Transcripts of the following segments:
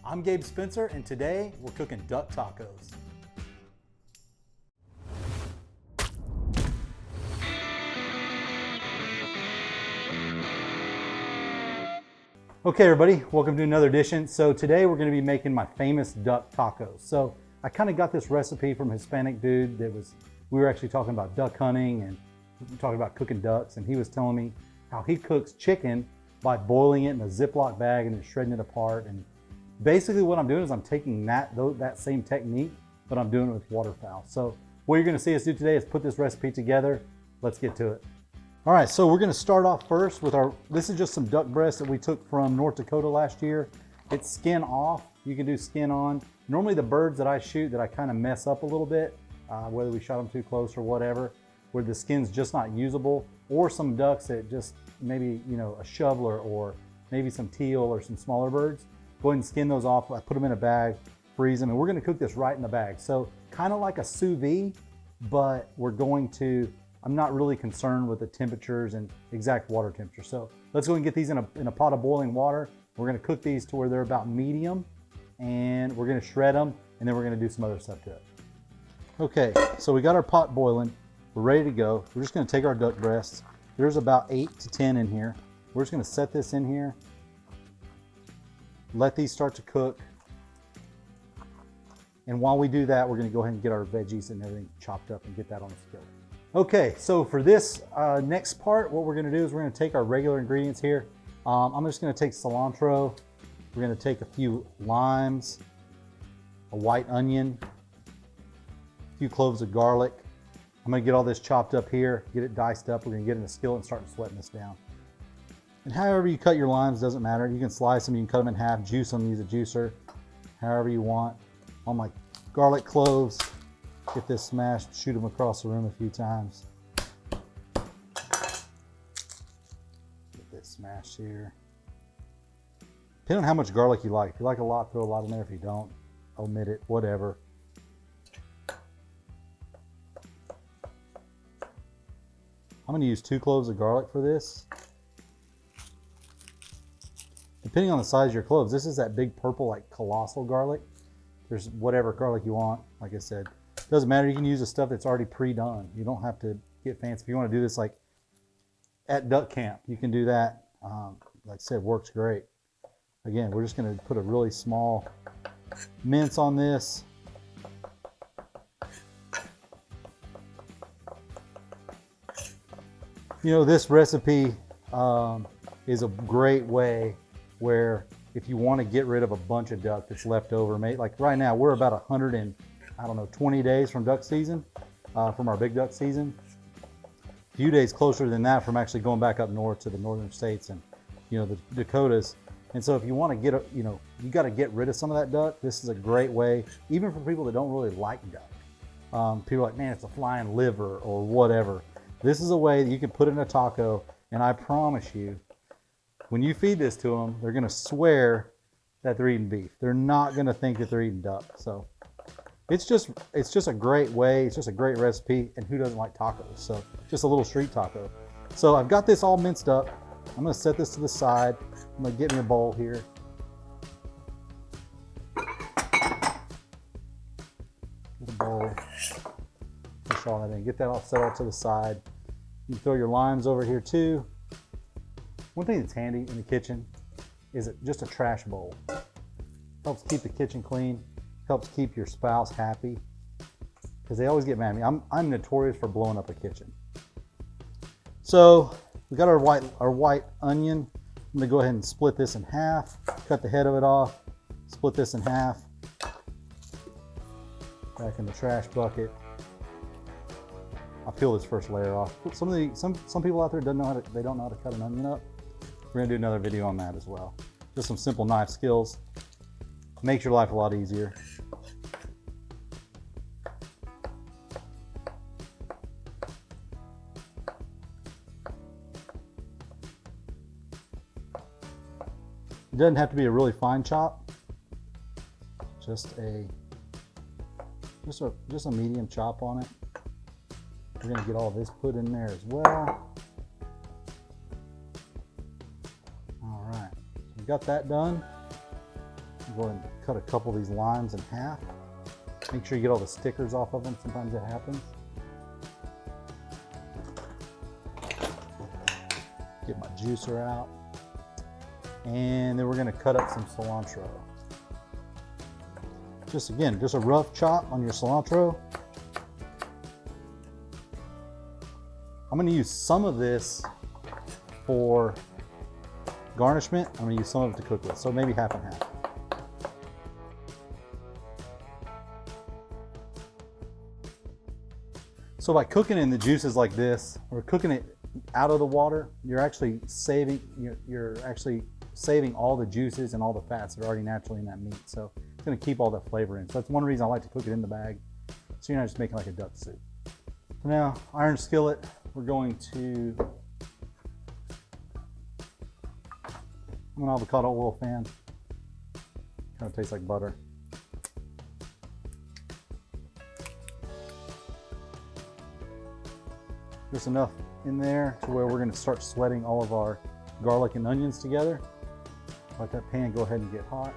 I'm Gabe Spencer, and today we're cooking duck tacos. Okay everybody, welcome to another edition. So today we're going to be making my famous duck tacos. So I kind of got this recipe from a Hispanic dude we were actually talking about duck hunting and talking about cooking ducks, and he was telling me how he cooks chicken by boiling it in a Ziploc bag and then shredding it apart. And basically what I'm doing is I'm taking that same technique, but I'm doing it with waterfowl. So what you're going to see us do today is put this recipe together. Let's get to it. All right, so we're going to start off first with this is just some duck breast that we took from North Dakota last year. It's skin off. You can do skin on. Normally the birds that I shoot that I kind of mess up a little bit, whether we shot them too close or whatever, where the skin's just not usable, or some ducks that just maybe, you know, a shoveler or maybe some teal or some smaller birds. Go ahead and skin those off. I put them in a bag, freeze them, and we're going to cook this right in the bag. So kind of like a sous vide, but I'm not really concerned with the temperatures and exact water temperature. So let's go and get these in a pot of boiling water. We're going to cook these to where they're about medium, and we're going to shred them, and then we're going to do some other stuff to it. Okay, so we got our pot boiling. We're ready to go. We're just going to take our duck breasts. There's about 8 to 10 in here. We're just going to set this in here. Let these start to cook. And while we do that, we're going to go ahead and get our veggies and everything chopped up and get that on the skillet. Okay, so for this next part, what we're going to do is we're going to take our regular ingredients here. I'm just going to take cilantro. We're going to take a few limes, a white onion, a few cloves of garlic. I'm going to get all this chopped up here, get it diced up. We're going to get in the skillet and start sweating this down. And however you cut your limes, doesn't matter. You can slice them, you can cut them in half, juice them, use a juicer, however you want. All my garlic cloves, get this smashed, shoot them across the room a few times. Get this smashed here. Depending on how much garlic you like. If you like a lot, throw a lot in there. If you don't, omit it, whatever. I'm going to use 2 cloves of garlic for this. Depending on the size of your cloves, this is that big purple, like colossal garlic. There's whatever garlic you want. Like I said, doesn't matter. You can use the stuff that's already pre-done. You don't have to get fancy. If you want to do this like at duck camp, you can do that. Like I said, works great. Again, we're just going to put a really small mince on this. You know, this recipe is a great way where if you want to get rid of a bunch of duck that's left over, like right now we're about 120 days from duck season, from our big duck season. A few days closer than that from actually going back up north to the northern states and, you know, the Dakotas. And so if you want to get, you got to get rid of some of that duck. This is a great way, even for people that don't really like duck. People are like, man, it's a flying liver or whatever. This is a way that you can put in a taco, and I promise you, when you feed this to them, they're going to swear that they're eating beef. They're not going to think that they're eating duck. So it's just a great way. It's just a great recipe, and who doesn't like tacos? So just a little street taco. So I've got this all minced up. I'm going to set this to the side. I'm going to get me a bowl here. Get a bowl. Push all that in. Get that all set off to the side. You can throw your limes over here too. One thing that's handy in the kitchen is just a trash bowl. Helps keep the kitchen clean, helps keep your spouse happy, because they always get mad at me. I'm notorious for blowing up a kitchen. So we got our white onion. I'm gonna go ahead and split this in half, cut the head of it off, split this in half, back in the trash bucket. I'll peel this first layer off. Some people out there don't know how to cut an onion up. We're gonna do another video on that as well. Just some simple knife skills. Makes your life a lot easier. It doesn't have to be a really fine chop. Just a medium chop on it. We're gonna get all this put in there as well. All right, so we got that done. Go ahead and cut a couple of these limes in half. Make sure you get all the stickers off of them. Sometimes it happens. Get my juicer out. And then we're gonna cut up some cilantro. Just again, just a rough chop on your cilantro. I'm gonna use some of this for garnishment. I'm gonna use some of it to cook with, so maybe half and half. So by cooking in the juices like this, or cooking it out of the water, you're actually saving all the juices and all the fats that are already naturally in that meat. So it's gonna keep all that flavor in. So that's one reason I like to cook it in the bag, so you're not just making like a duck soup. So now, iron skillet, we're going to, I'm an avocado oil fan. Kind of tastes like butter. Just enough in there to where we're going to start sweating all of our garlic and onions together. Let that pan go ahead and get hot.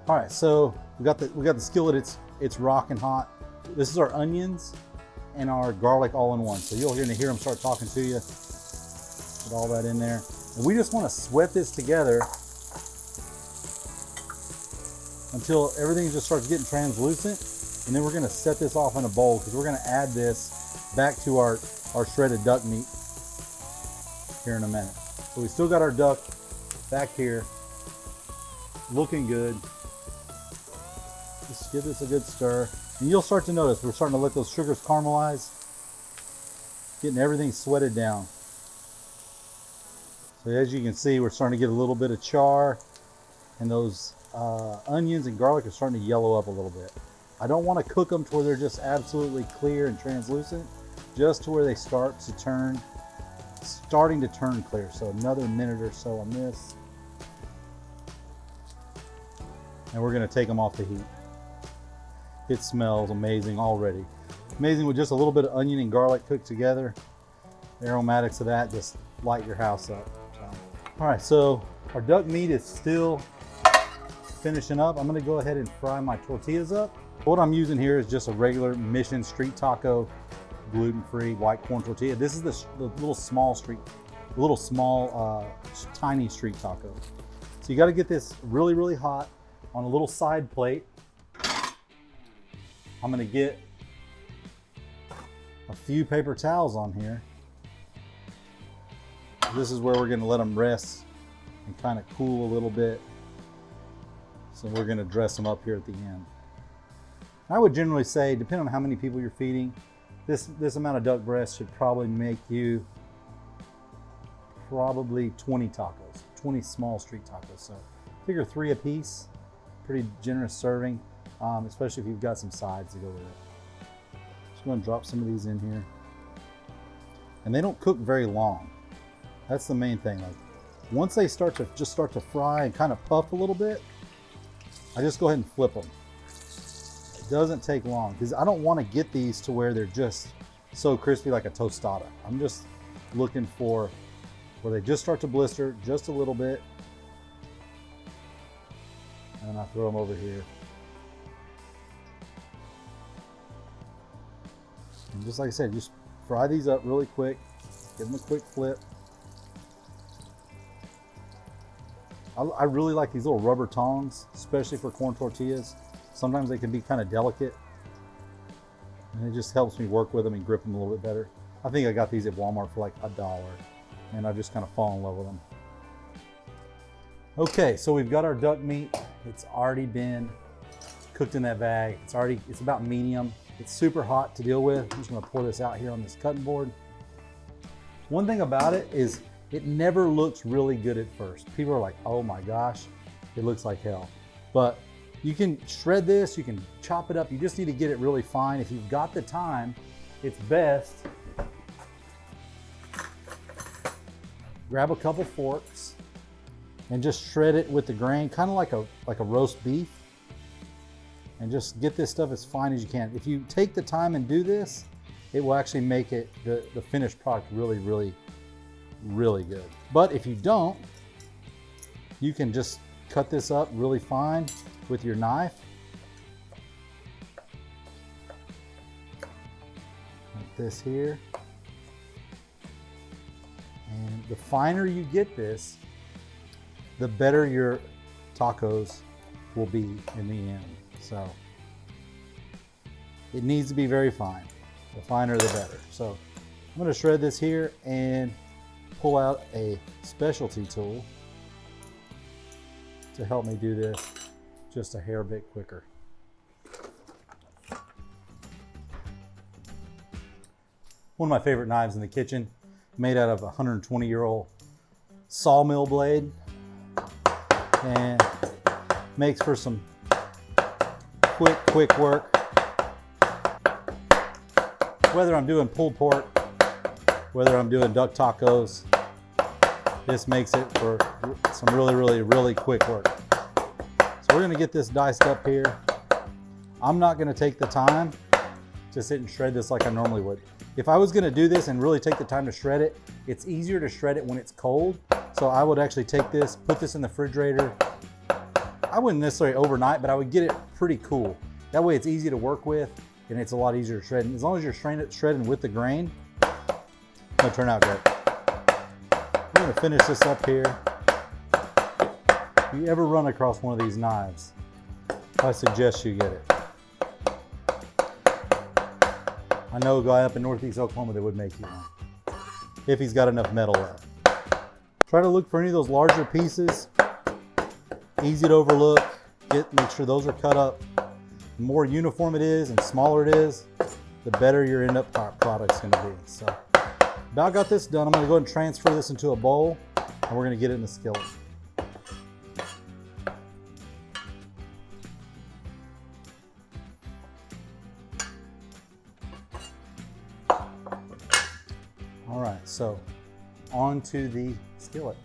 All right, so we got the skillet. It's rocking hot. This is our onions and our garlic all in one. So you're going to hear them start talking to you. Put all that in there. And we just want to sweat this together until everything just starts getting translucent. And then we're going to set this off in a bowl because we're going to add this back to our shredded duck meat here in a minute. So we still got our duck back here, looking good. Just give this a good stir. And you'll start to notice we're starting to let those sugars caramelize, getting everything sweated down. So as you can see, we're starting to get a little bit of char, and those onions and garlic are starting to yellow up a little bit. I don't want to cook them to where they're just absolutely clear and translucent, just to where they starting to turn clear. So another minute or so on this. And we're going to take them off the heat. It smells amazing already. Amazing with just a little bit of onion and garlic cooked together. The aromatics of that just light your house up. All right, so our duck meat is still finishing up. I'm going to go ahead and fry my tortillas up. What I'm using here is just a regular Mission Street Taco, gluten-free white corn tortilla. This is the tiny street taco. So you got to get this really, really hot on a little side plate. I'm going to get a few paper towels on here. This is where we're going to let them rest and kind of cool a little bit. So we're going to dress them up here at the end. I would generally say, depending on how many people you're feeding, this amount of duck breast should probably make you 20 tacos, 20 small street tacos. So figure 3 a piece, pretty generous serving, especially if you've got some sides to go with it. Just going to drop some of these in here. And they don't cook very long. That's the main thing. Like, once they start to fry and kind of puff a little bit, I just go ahead and flip them. It doesn't take long because I don't want to get these to where they're just so crispy like a tostada. I'm just looking for where they just start to blister just a little bit. And then I throw them over here. And just like I said, just fry these up really quick. Give them a quick flip. I really like these little rubber tongs, especially for corn tortillas. Sometimes they can be kind of delicate, and it just helps me work with them and grip them a little bit better. I think I got these at Walmart for like $1, and I've just kind of fallen in love with them. Okay, so we've got our duck meat. It's already been cooked in that bag. It's about medium. It's super hot to deal with. I'm just gonna pour this out here on this cutting board. One thing about it is it never looks really good at first. People are like, oh my gosh, it looks like hell. But you can shred this, you can chop it up. You just need to get it really fine. If you've got the time, it's best. Grab a couple forks and just shred it with the grain, kind of like a roast beef. And just get this stuff as fine as you can. If you take the time and do this, it will actually make it the finished product really, really, really good. But if you don't, you can just cut this up really fine with your knife. Like this here. And the finer you get this, the better your tacos will be in the end. So it needs to be very fine. The finer the better. So I'm going to shred this here and pull out a specialty tool to help me do this just a hair bit quicker. One of my favorite knives in the kitchen, made out of a 120-year-old sawmill blade, and makes for some quick work. Whether I'm doing pulled pork, whether I'm doing duck tacos, this makes it for some really quick work. So we're gonna get this diced up here. I'm not gonna take the time to sit and shred this like I normally would. If I was gonna do this and really take the time to shred it, it's easier to shred it when it's cold. So I would actually take this, put this in the refrigerator. I wouldn't necessarily overnight, but I would get it pretty cool. That way it's easy to work with and it's a lot easier to shred. And as long as you're shredding with the grain, it's gonna turn out great. We're gonna finish this up here. If you ever run across one of these knives, I suggest you get it. I know a guy up in Northeast Oklahoma that would make you one, if he's got enough metal left. Try to look for any of those larger pieces, easy to overlook. Make sure those are cut up. The more uniform it is and smaller it is, the better your end up product's gonna be. So, about got this done. I'm gonna go ahead and transfer this into a bowl, and we're gonna get it in the skillet. All right, so onto the skillet.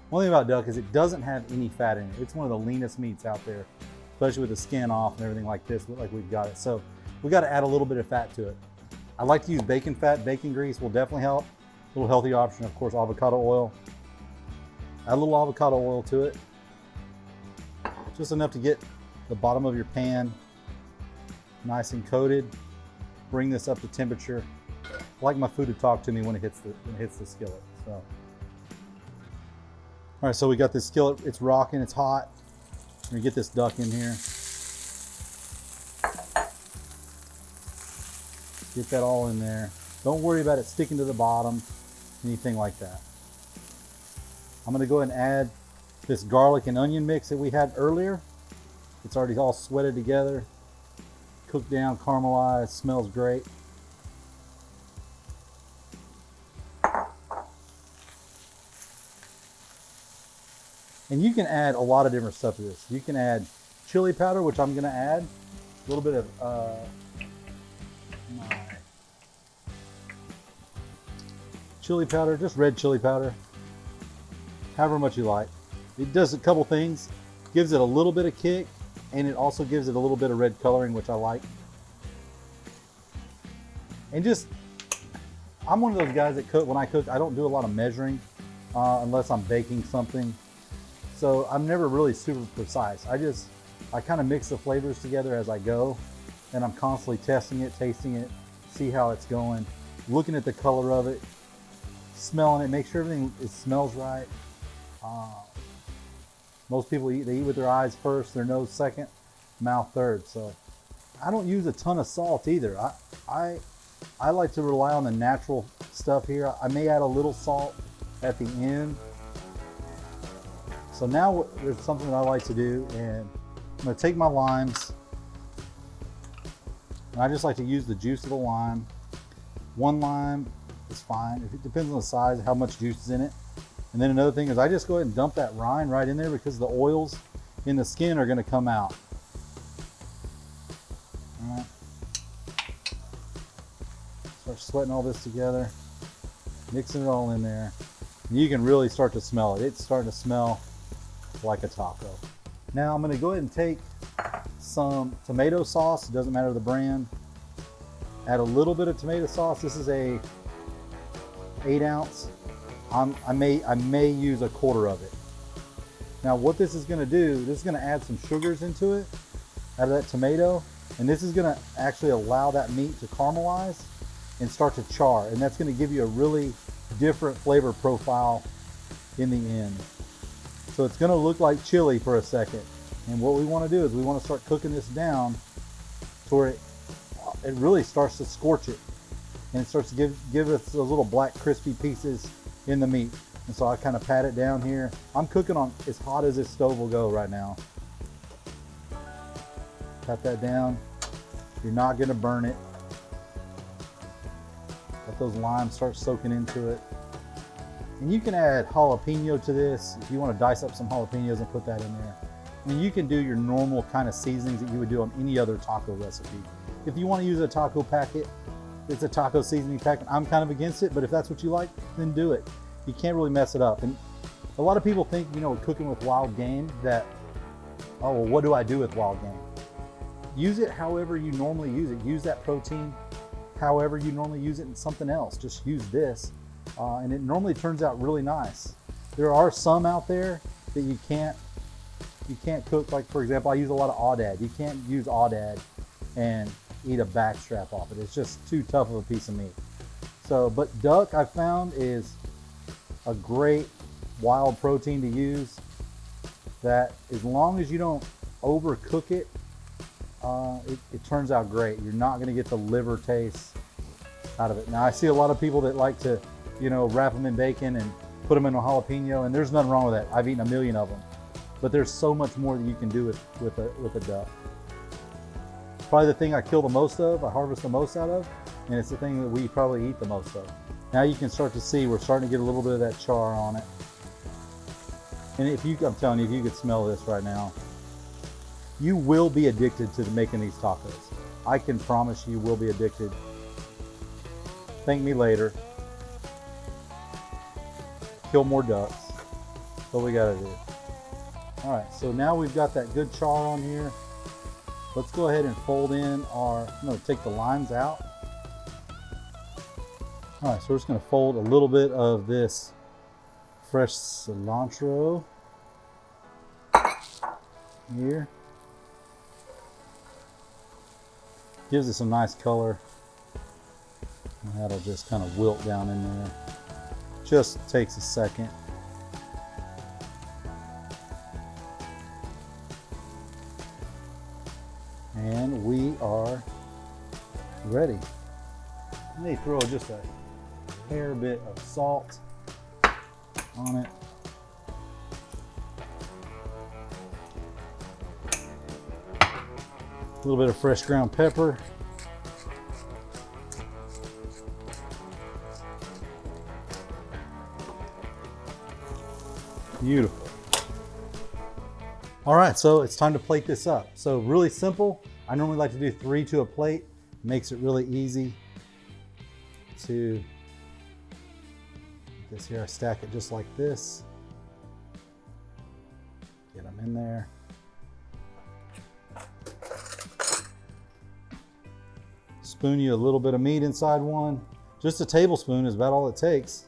One thing about duck is it doesn't have any fat in it. It's one of the leanest meats out there, especially with the skin off and everything like this, like we've got it. So we got to add a little bit of fat to it. I like to use bacon fat. Bacon grease will definitely help. A little healthy option, of course, avocado oil. Add a little avocado oil to it. Just enough to get the bottom of your pan nice and coated. Bring this up to temperature. I like my food to talk to me when it hits the skillet. So, all right, so we got this skillet. It's rocking. It's hot. We're gonna get this duck in here. Get that all in there. Don't worry about it sticking to the bottom, anything like that. I'm gonna go ahead and add this garlic and onion mix that we had earlier. It's already all sweated together, cooked down, caramelized, smells great. And you can add a lot of different stuff to this. You can add chili powder, which I'm gonna add. A little bit of my chili powder, just red chili powder. However much you like. It does a couple things. Gives it a little bit of kick, and it also gives it a little bit of red coloring, which I like. And just, I'm one of those guys that cook, when I cook, I don't do a lot of measuring unless I'm baking something. So I'm never really super precise. I kind of mix the flavors together as I go, and I'm constantly testing it, tasting it, see how it's going, looking at the color of it, smelling it, make sure everything smells right. Most people they eat with their eyes first, their nose second, mouth third. So I don't use a ton of salt either. I like to rely on the natural stuff here. I may add a little salt at the end. So now there's something that I like to do, and I'm gonna take my limes, and I just like to use the juice of the lime. One lime is fine. It depends on the size, how much juice is in it. And then another thing is I just go ahead and dump that rind right in there because the oils in the skin are gonna come out. All right. Start sweating all this together, mixing it all in there. And you can really start to smell it. It's starting to smell like a taco. Now I'm gonna go ahead and take some tomato sauce, it doesn't matter the brand. Add a little bit of tomato sauce. This is a 8 ounce. I may use a quarter of it. Now what this is gonna do, this is gonna add some sugars into it, out of that tomato, and this is gonna actually allow that meat to caramelize and start to char, and that's gonna give you a really different flavor profile in the end. So it's gonna look like chili for a second, and what we wanna do is we wanna start cooking this down to where it really starts to scorch it, and it starts to give us those little black crispy pieces in the meat. And so I kind of pat it down here. I'm cooking on as hot as this stove will go right now. Pat that down. You're not gonna burn it. Let those limes start soaking into it. And you can add jalapeno to this if you want to dice up some jalapenos and put that in there. I mean, you can do your normal kind of seasonings that you would do on any other taco recipe. If you want to use a taco packet, it's a taco seasoning packet. I'm kind of against it, but if that's what you like, then do it. You can't really mess it up. And a lot of people think, you know, cooking with wild game that, oh, well, what do I do with wild game? Use it however you normally use it. Use that protein however you normally use it in something else. Just use this, and it normally turns out really nice. There are some out there that you can't cook. Like for example, I use a lot of aoudad. You can't use aoudad and eat a backstrap off it. It's just too tough of a piece of meat. So, but duck I found is a great wild protein to use, that as long as you don't overcook it, it turns out great. You're not going to get the liver taste out of it. Now I see a lot of people that like to, you know, wrap them in bacon and put them in a jalapeno, and there's nothing wrong with that. I've eaten a million of them, but there's so much more that you can do with a duck. Probably the thing I kill the most of, I harvest the most out of, and it's the thing that we probably eat the most of. Now you can start to see we're starting to get a little bit of that char on it. And I'm telling you, if you could smell this right now, you will be addicted to making these tacos. I can promise you will be addicted. Thank me later. Kill more ducks. That's what we gotta do. All right, so now we've got that good char on here. Let's go ahead and fold in take the limes out. All right, so we're just gonna fold a little bit of this fresh cilantro here. Gives it some nice color. And that'll just kind of wilt down in there. Just takes a second. And we are ready. I may throw just a hair bit of salt on it. A little bit of fresh ground pepper. Beautiful. All right, so it's time to plate this up. So really simple. I normally like to do 3 to a plate. Makes it really easy to this here. I stack it just like this. Get them in there. Spoon you a little bit of meat inside one. Just a tablespoon is about all it takes.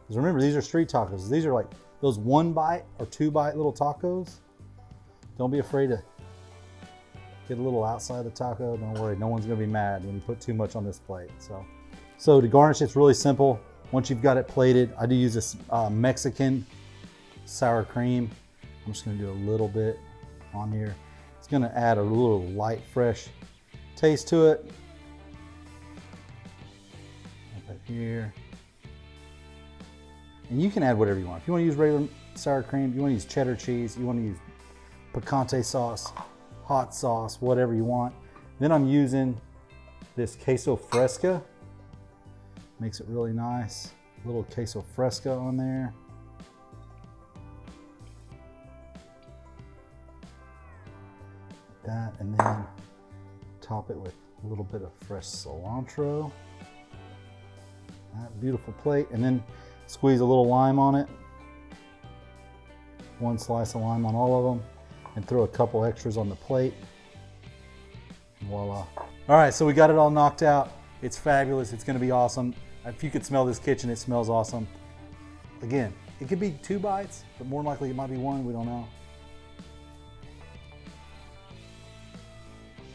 Because remember, these are street tacos. These are like those 1 bite or 2 bite little tacos. Don't be afraid to get a little outside the taco. Don't worry, no one's gonna be mad when you put too much on this plate. So to garnish, it's really simple. Once you've got it plated, I do use this Mexican sour cream. I'm just gonna do a little bit on here. It's gonna add a little light, fresh taste to it. Right here. And you can add whatever you want. If you want to use regular sour cream, if you want to use cheddar cheese, you want to use picante sauce, hot sauce, whatever you want. Then I'm using this queso fresca. Makes it really nice. A little queso fresca on there. Like that, and then top it with a little bit of fresh cilantro. That beautiful plate, and then squeeze a little lime on it. 1 slice of lime on all of them, and throw a couple extras on the plate. Voila. All right, so we got it all knocked out. It's fabulous. It's gonna be awesome. If you could smell this kitchen, it smells awesome. Again, It could be 2 bites, but more likely it might be 1, we don't know.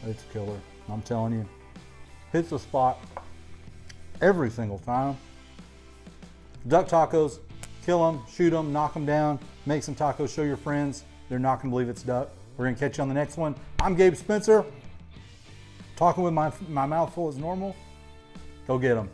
It's a killer, I'm telling you. Hits the spot every single time. Duck tacos, kill them, shoot them, knock them down, make some tacos, show your friends. They're not gonna believe it's duck. We're gonna catch you on the next one. I'm Gabe Spencer, talking with my mouth full as normal. Go get them.